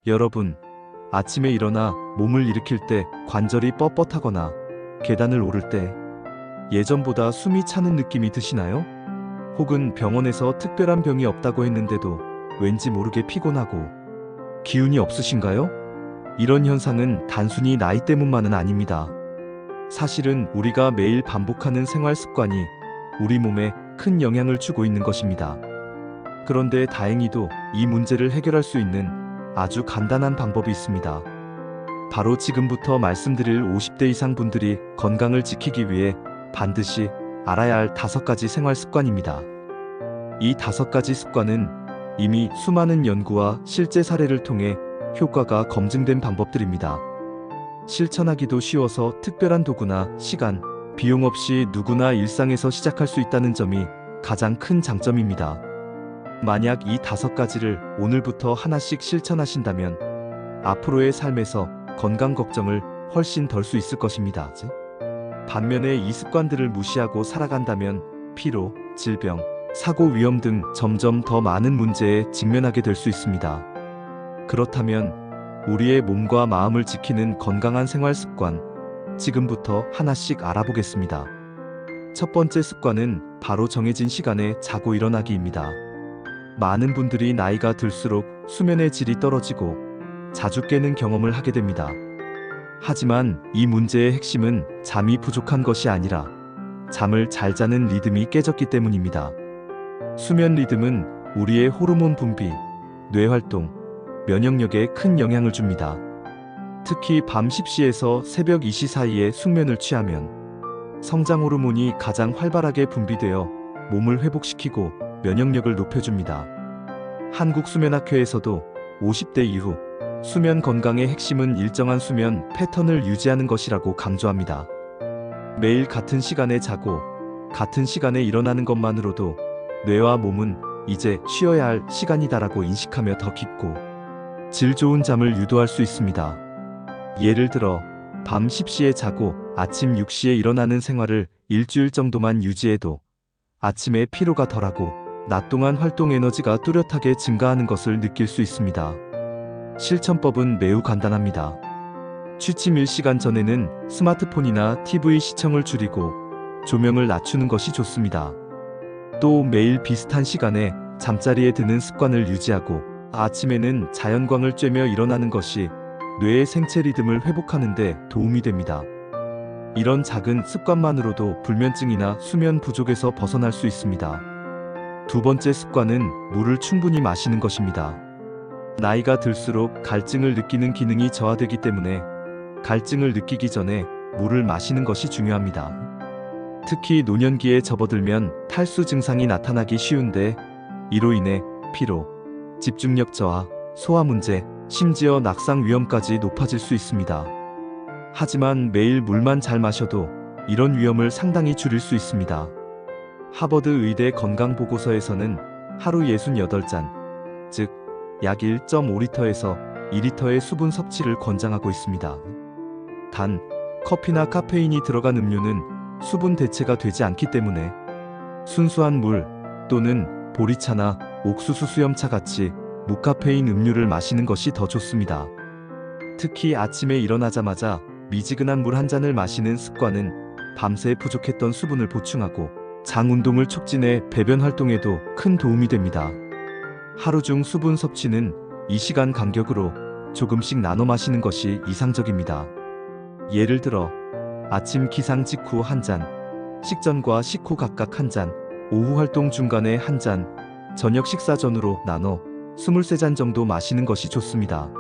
여러분, 아침에 일어나 몸을 일으킬 때 관절이 뻣뻣하거나 계단을 오를 때 예전보다 숨이 차는 느낌이 드시나요? 혹은 병원에서 특별한 병이 없다고 했는데도 왠지 모르게 피곤하고 기운이 없으신가요? 이런 현상은 단순히 나이 때문만은 아닙니다. 사실은 우리가 매일 반복하는 생활 습관이 우리 몸에 큰 영향을 주고 있는 것입니다. 그런데 다행히도 이 문제를 해결할 수 있는 아주 간단한 방법이 있습니다. 바로 지금부터 말씀드릴 50대 이상 분들이 건강을 지키기 위해 반드시 알아야 할 5가지 생활 습관입니다. 이 5가지 습관은 이미 수많은 연구와 실제 사례를 통해 효과가 검증된 방법들입니다. 실천하기도 쉬워서 특별한 도구나 시간, 비용 없이 누구나 일상에서 시작할 수 있다는 점이 가장 큰 장점입니다. 만약 이 5가지를 오늘부터 하나씩 실천하신다면 앞으로의 삶에서 건강 걱정을 훨씬 덜 수 있을 것입니다. 반면에 이 습관들을 무시하고 살아간다면 피로, 질병, 사고 위험 등 점점 더 많은 문제에 직면하게 될 수 있습니다. 그렇다면 우리의 몸과 마음을 지키는 건강한 생활 습관, 지금부터 하나씩 알아보겠습니다. 첫 번째 습관은 바로 정해진 시간에 자고 일어나기입니다. 많은 분들이 나이가 들수록 수면의 질이 떨어지고 자주 깨는 경험을 하게 됩니다. 하지만 이 문제의 핵심은 잠이 부족한 것이 아니라 잠을 잘 자는 리듬이 깨졌기 때문입니다. 수면 리듬은 우리의 호르몬 분비, 뇌 활동, 면역력에 큰 영향을 줍니다. 특히 밤 10시에서 새벽 2시 사이에 숙면을 취하면 성장 호르몬이 가장 활발하게 분비되어 몸을 회복시키고 면역력을 높여줍니다. 한국수면학회에서도 50대 이후 수면 건강의 핵심은 일정한 수면 패턴을 유지하는 것이라고 강조합니다. 매일 같은 시간에 자고 같은 시간에 일어나는 것만으로도 뇌와 몸은 이제 쉬어야 할 시간이다라고 인식하며 더 깊고 질 좋은 잠을 유도할 수 있습니다. 예를 들어 밤 10시에 자고 아침 6시에 일어나는 생활을 일주일 정도만 유지해도 아침에 피로가 덜하고 낮 동안 활동 에너지가 뚜렷하게 증가하는 것을 느낄 수 있습니다. 실천법은 매우 간단합니다. 취침 1시간 전에는 스마트폰이나 TV 시청을 줄이고 조명을 낮추는 것이 좋습니다. 또 매일 비슷한 시간에 잠자리에 드는 습관을 유지하고 아침에는 자연광을 쬐며 일어나는 것이 뇌의 생체 리듬을 회복하는 데 도움이 됩니다. 이런 작은 습관만으로도 불면증이나 수면 부족에서 벗어날 수 있습니다. 두 번째 습관은 물을 충분히 마시는 것입니다. 나이가 들수록 갈증을 느끼는 기능이 저하되기 때문에 갈증을 느끼기 전에 물을 마시는 것이 중요합니다. 특히 노년기에 접어들면 탈수 증상이 나타나기 쉬운데 이로 인해 피로, 집중력 저하, 소화 문제, 심지어 낙상 위험까지 높아질 수 있습니다. 하지만 매일 물만 잘 마셔도 이런 위험을 상당히 줄일 수 있습니다. 하버드 의대 건강보고서에서는 하루 68잔, 즉 약 1.5리터에서 2리터의 수분 섭취를 권장하고 있습니다. 단, 커피나 카페인이 들어간 음료는 수분 대체가 되지 않기 때문에 순수한 물 또는 보리차나 옥수수 수염차 같이 무카페인 음료를 마시는 것이 더 좋습니다. 특히 아침에 일어나자마자 미지근한 물 한 잔을 마시는 습관은 밤새 부족했던 수분을 보충하고 장 운동을 촉진해 배변 활동에도 큰 도움이 됩니다. 하루 중 수분 섭취는 2시간 간격으로 조금씩 나눠 마시는 것이 이상적입니다. 예를 들어 아침 기상 직후 한 잔, 식전과 식후 각각 한 잔, 오후 활동 중간에 한 잔, 저녁 식사 전후로 나눠 23잔 정도 마시는 것이 좋습니다.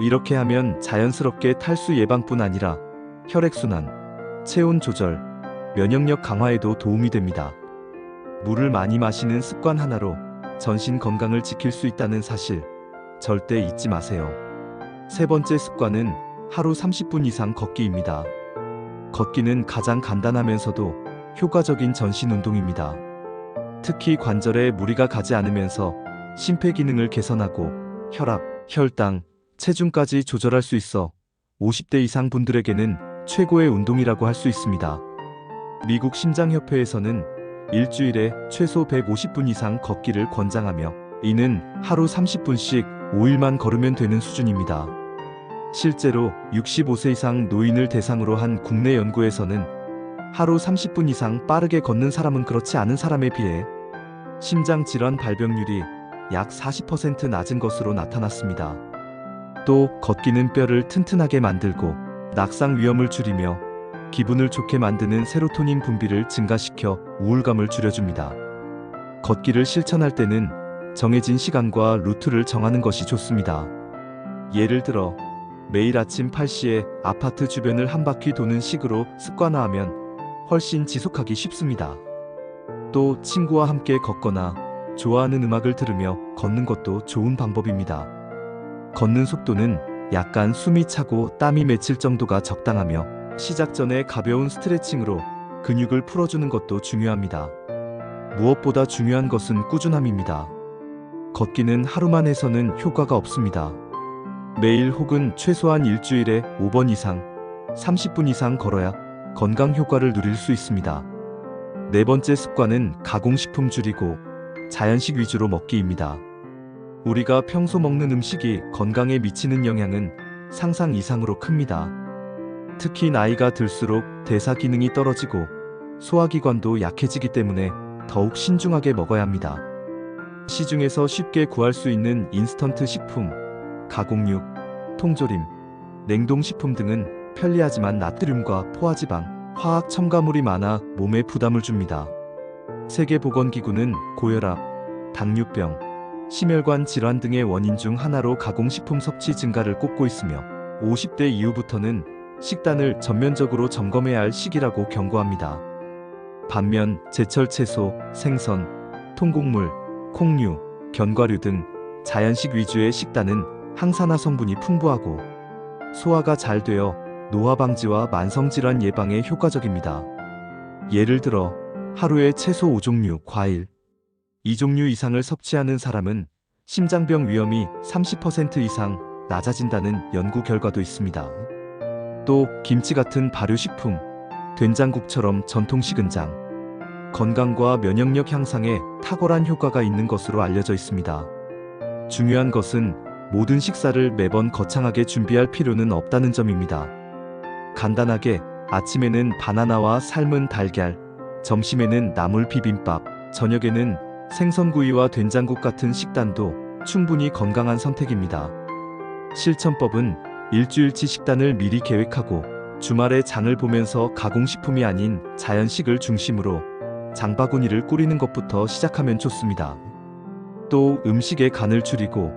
이렇게 하면 자연스럽게 탈수 예방뿐 아니라 혈액순환, 체온 조절, 면역력 강화에도 도움이 됩니다. 물을 많이 마시는 습관 하나로 전신 건강을 지킬 수 있다는 사실 절대 잊지 마세요. 세 번째 습관은 하루 30분 이상 걷기입니다. 걷기는 가장 간단하면서도 효과적인 전신 운동입니다. 특히 관절에 무리가 가지 않으면서 심폐기능을 개선하고 혈압, 혈당, 체중까지 조절할 수 있어 50대 이상 분들에게는 최고의 운동이라고 할 수 있습니다. 미국 심장협회에서는 일주일에 최소 150분 이상 걷기를 권장하며 이는 하루 30분씩 5일만 걸으면 되는 수준입니다. 실제로 65세 이상 노인을 대상으로 한 국내 연구에서는 하루 30분 이상 빠르게 걷는 사람은 그렇지 않은 사람에 비해 심장질환 발병률이 약 40% 낮은 것으로 나타났습니다. 또 걷기는 뼈를 튼튼하게 만들고 낙상 위험을 줄이며 기분을 좋게 만드는 세로토닌 분비를 증가시켜 우울감을 줄여줍니다. 걷기를 실천할 때는 정해진 시간과 루트를 정하는 것이 좋습니다. 예를 들어 매일 아침 8시에 아파트 주변을 한 바퀴 도는 식으로 습관화하면 훨씬 지속하기 쉽습니다. 또 친구와 함께 걷거나 좋아하는 음악을 들으며 걷는 것도 좋은 방법입니다. 걷는 속도는 약간 숨이 차고 땀이 맺힐 정도가 적당하며 시작 전에 가벼운 스트레칭으로 근육을 풀어주는 것도 중요합니다. 무엇보다 중요한 것은 꾸준함입니다. 걷기는 하루만 해서는 효과가 없습니다. 매일 혹은 최소한 일주일에 5번 이상, 30분 이상 걸어야 건강 효과를 누릴 수 있습니다. 네 번째 습관은 가공식품 줄이고 자연식 위주로 먹기입니다. 우리가 평소 먹는 음식이 건강에 미치는 영향은 상상 이상으로 큽니다. 특히 나이가 들수록 대사 기능이 떨어지고 소화기관도 약해지기 때문에 더욱 신중하게 먹어야 합니다. 시중에서 쉽게 구할 수 있는 인스턴트 식품, 가공육, 통조림, 냉동식품 등은 편리하지만 나트륨과 포화지방, 화학 첨가물이 많아 몸에 부담을 줍니다. 세계보건기구는 고혈압, 당뇨병, 심혈관 질환 등의 원인 중 하나로 가공식품 섭취 증가를 꼽고 있으며 50대 이후부터는 식단을 전면적으로 점검해야 할 시기라고 경고합니다. 반면 제철 채소, 생선, 통곡물, 콩류, 견과류 등 자연식 위주의 식단은 항산화 성분이 풍부하고 소화가 잘 되어 노화 방지와 만성질환 예방에 효과적입니다. 예를 들어 하루에 채소 5종류, 과일 2종류 이상을 섭취하는 사람은 심장병 위험이 30% 이상 낮아진다는 연구 결과도 있습니다. 또 김치 같은 발효식품, 된장국처럼 전통식은장, 건강과 면역력 향상에 탁월한 효과가 있는 것으로 알려져 있습니다. 중요한 것은 모든 식사를 매번 거창하게 준비할 필요는 없다는 점입니다. 간단하게 아침에는 바나나와 삶은 달걀, 점심에는 나물 비빔밥, 저녁에는 생선구이와 된장국 같은 식단도 충분히 건강한 선택입니다. 실천법은 일주일치 식단을 미리 계획하고 주말에 장을 보면서 가공식품이 아닌 자연식을 중심으로 장바구니를 꾸리는 것부터 시작하면 좋습니다. 또 음식의 간을 줄이고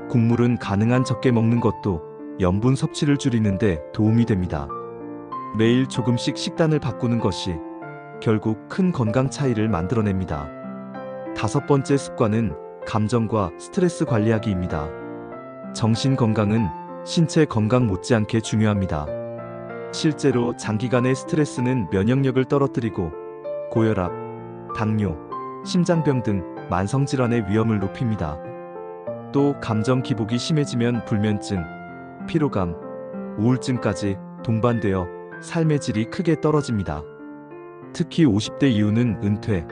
국물은 가능한 적게 먹는 것도 염분 섭취를 줄이는데 도움이 됩니다. 매일 조금씩 식단을 바꾸는 것이 결국 큰 건강 차이를 만들어냅니다. 다섯 번째 습관은 감정과 스트레스 관리하기입니다. 정신 건강은 신체 건강 못지않게 중요합니다. 실제로 장기간의 스트레스는 면역력을 떨어뜨리고 고혈압, 당뇨, 심장병 등 만성질환의 위험을 높입니다. 또 감정 기복이 심해지면 불면증, 피로감, 우울증까지 동반되어 삶의 질이 크게 떨어집니다. 특히 50대 이후는 은퇴,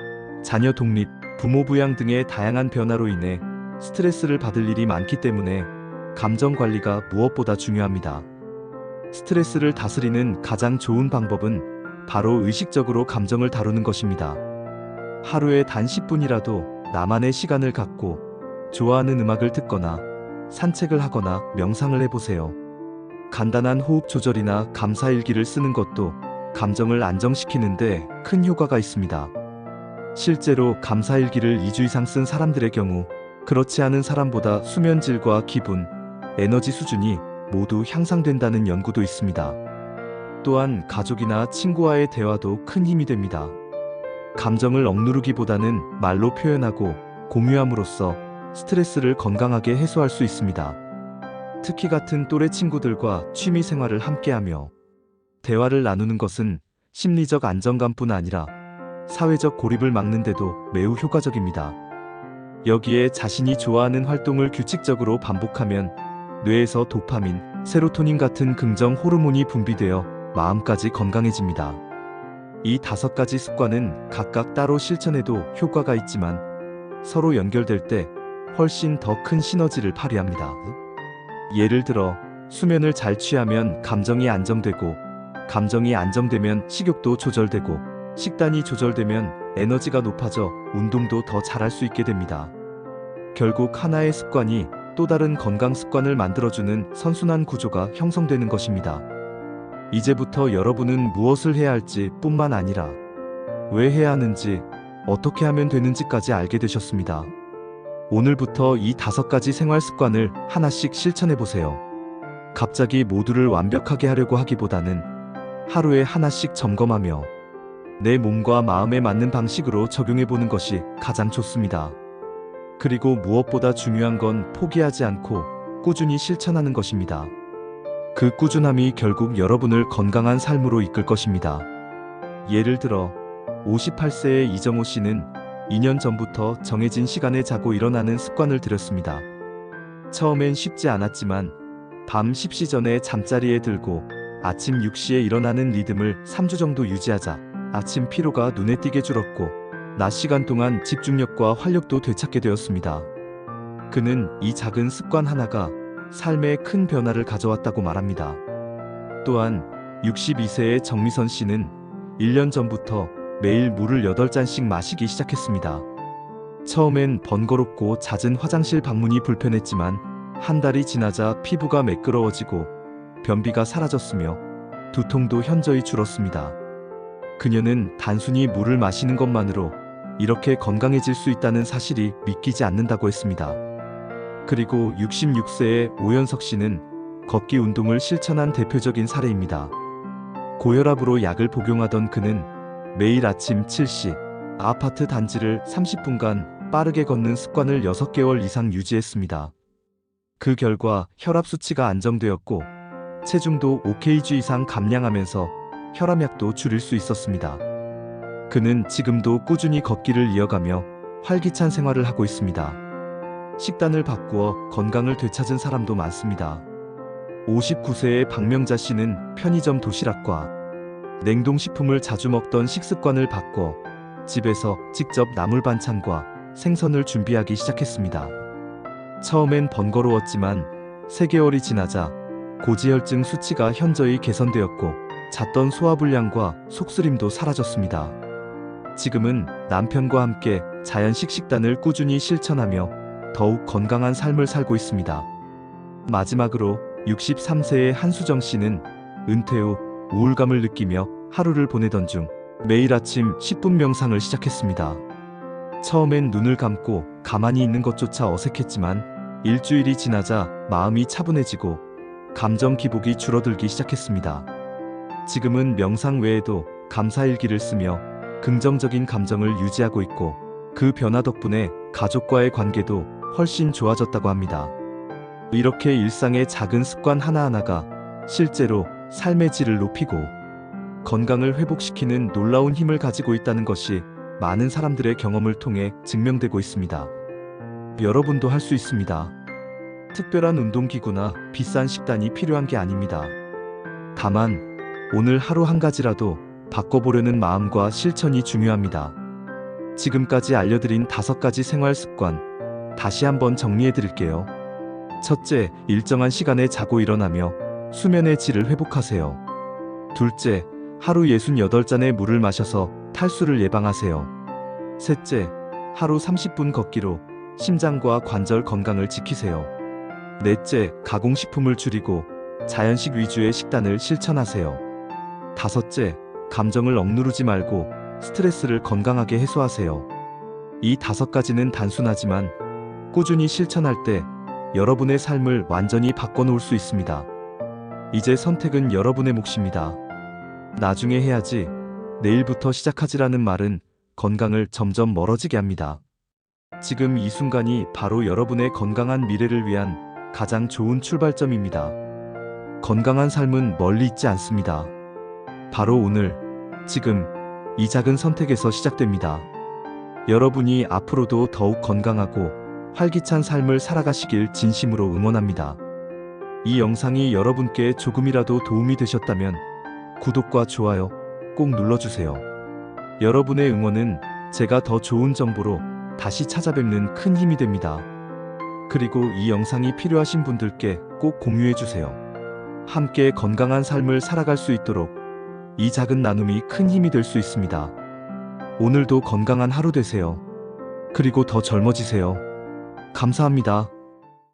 자녀 독립, 부모 부양 등의 다양한 변화로 인해 스트레스를 받을 일이 많기 때문에 감정 관리가 무엇보다 중요합니다. 스트레스를 다스리는 가장 좋은 방법은 바로 의식적으로 감정을 다루는 것입니다. 하루에 단 10분이라도 나만의 시간을 갖고 좋아하는 음악을 듣거나 산책을 하거나 명상을 해보세요. 간단한 호흡 조절이나 감사일기를 쓰는 것도 감정을 안정시키는데 큰 효과가 있습니다. 실제로 감사일기를 2주 이상 쓴 사람들의 경우 그렇지 않은 사람보다 수면 질과 기분, 에너지 수준이 모두 향상된다는 연구도 있습니다. 또한 가족이나 친구와의 대화도 큰 힘이 됩니다. 감정을 억누르기보다는 말로 표현하고 공유함으로써 스트레스를 건강하게 해소할 수 있습니다. 특히 같은 또래 친구들과 취미 생활을 함께하며 대화를 나누는 것은 심리적 안정감뿐 아니라 사회적 고립을 막는 데도 매우 효과적입니다. 여기에 자신이 좋아하는 활동을 규칙적으로 반복하면 뇌에서 도파민, 세로토닌 같은 긍정 호르몬이 분비되어 마음까지 건강해집니다. 이 5가지 습관은 각각 따로 실천해도 효과가 있지만 서로 연결될 때 훨씬 더 큰 시너지를 발휘합니다. 예를 들어 수면을 잘 취하면 감정이 안정되고, 감정이 안정되면 식욕도 조절되고, 식단이 조절되면 에너지가 높아져 운동도 더 잘할 수 있게 됩니다. 결국 하나의 습관이 또 다른 건강 습관을 만들어주는 선순환 구조가 형성되는 것입니다. 이제부터 여러분은 무엇을 해야 할지 뿐만 아니라 왜 해야 하는지, 어떻게 하면 되는지까지 알게 되셨습니다. 오늘부터 이 5가지 생활 습관을 하나씩 실천해 보세요. 갑자기 모두를 완벽하게 하려고 하기보다는 하루에 하나씩 점검하며 내 몸과 마음에 맞는 방식으로 적용해 보는 것이 가장 좋습니다. 그리고 무엇보다 중요한 건 포기하지 않고 꾸준히 실천하는 것입니다. 그 꾸준함이 결국 여러분을 건강한 삶으로 이끌 것입니다. 예를 들어 58세의 이정호 씨는 2년 전부터 정해진 시간에 자고 일어나는 습관을 들였습니다. 처음엔 쉽지 않았지만 밤 10시 전에 잠자리에 들고 아침 6시에 일어나는 리듬을 3주 정도 유지하자 아침 피로가 눈에 띄게 줄었고, 낮 시간 동안 집중력과 활력도 되찾게 되었습니다. 그는 이 작은 습관 하나가 삶에 큰 변화를 가져왔다고 말합니다. 또한 62세의 정미선 씨는 1년 전부터 매일 물을 8잔씩 마시기 시작했습니다. 처음엔 번거롭고 잦은 화장실 방문이 불편했지만 한 달이 지나자 피부가 매끄러워지고 변비가 사라졌으며 두통도 현저히 줄었습니다. 그녀는 단순히 물을 마시는 것만으로 이렇게 건강해질 수 있다는 사실이 믿기지 않는다고 했습니다. 그리고 66세의 오연석 씨는 걷기 운동을 실천한 대표적인 사례입니다. 고혈압으로 약을 복용하던 그는 매일 아침 7시 아파트 단지를 30분간 빠르게 걷는 습관을 6개월 이상 유지했습니다. 그 결과 혈압 수치가 안정되었고 체중도 5kg 이상 감량하면서 혈압약도 줄일 수 있었습니다. 그는 지금도 꾸준히 걷기를 이어가며 활기찬 생활을 하고 있습니다. 식단을 바꾸어 건강을 되찾은 사람도 많습니다. 59세의 박명자 씨는 편의점 도시락과 냉동식품을 자주 먹던 식습관을 바꿔 집에서 직접 나물 반찬과 생선을 준비하기 시작했습니다. 처음엔 번거로웠지만 3개월이 지나자 고지혈증 수치가 현저히 개선되었고 잦던 소화불량과 속쓰림도 사라졌습니다. 지금은 남편과 함께 자연식 식단을 꾸준히 실천하며 더욱 건강한 삶을 살고 있습니다. 마지막으로 63세의 한수정 씨는 은퇴 후 우울감을 느끼며 하루를 보내던 중 매일 아침 10분 명상을 시작했습니다. 처음엔 눈을 감고 가만히 있는 것조차 어색했지만 일주일이 지나자 마음이 차분해지고 감정 기복이 줄어들기 시작했습니다. 지금은 명상 외에도 감사일기를 쓰며 긍정적인 감정을 유지하고 있고, 그 변화 덕분에 가족과의 관계도 훨씬 좋아졌다고 합니다. 이렇게 일상의 작은 습관 하나하나가 실제로 삶의 질을 높이고 건강을 회복시키는 놀라운 힘을 가지고 있다는 것이 많은 사람들의 경험을 통해 증명되고 있습니다. 여러분도 할 수 있습니다. 특별한 운동기구나 비싼 식단이 필요한 게 아닙니다. 다만 오늘 하루 한 가지라도 바꿔보려는 마음과 실천이 중요합니다. 지금까지 알려드린 5가지 생활 습관, 다시 한번 정리해드릴게요. 첫째, 일정한 시간에 자고 일어나며 수면의 질을 회복하세요. 둘째, 하루 68잔의 물을 마셔서 탈수를 예방하세요. 셋째, 하루 30분 걷기로 심장과 관절 건강을 지키세요. 넷째, 가공식품을 줄이고 자연식 위주의 식단을 실천하세요. 다섯째, 감정을 억누르지 말고 스트레스를 건강하게 해소하세요. 이 5가지는 단순하지만 꾸준히 실천할 때 여러분의 삶을 완전히 바꿔놓을 수 있습니다. 이제 선택은 여러분의 몫입니다. 나중에 해야지, 내일부터 시작하지라는 말은 건강을 점점 멀어지게 합니다. 지금 이 순간이 바로 여러분의 건강한 미래를 위한 가장 좋은 출발점입니다. 건강한 삶은 멀리 있지 않습니다. 바로 오늘, 지금, 이 작은 선택에서 시작됩니다. 여러분이 앞으로도 더욱 건강하고 활기찬 삶을 살아가시길 진심으로 응원합니다. 이 영상이 여러분께 조금이라도 도움이 되셨다면 구독과 좋아요 꼭 눌러주세요. 여러분의 응원은 제가 더 좋은 정보로 다시 찾아뵙는 큰 힘이 됩니다. 그리고 이 영상이 필요하신 분들께 꼭 공유해 주세요. 함께 건강한 삶을 살아갈 수 있도록 이 작은 나눔이 큰 힘이 될 수 있습니다. 오늘도 건강한 하루 되세요. 그리고 더 젊어지세요. 감사합니다.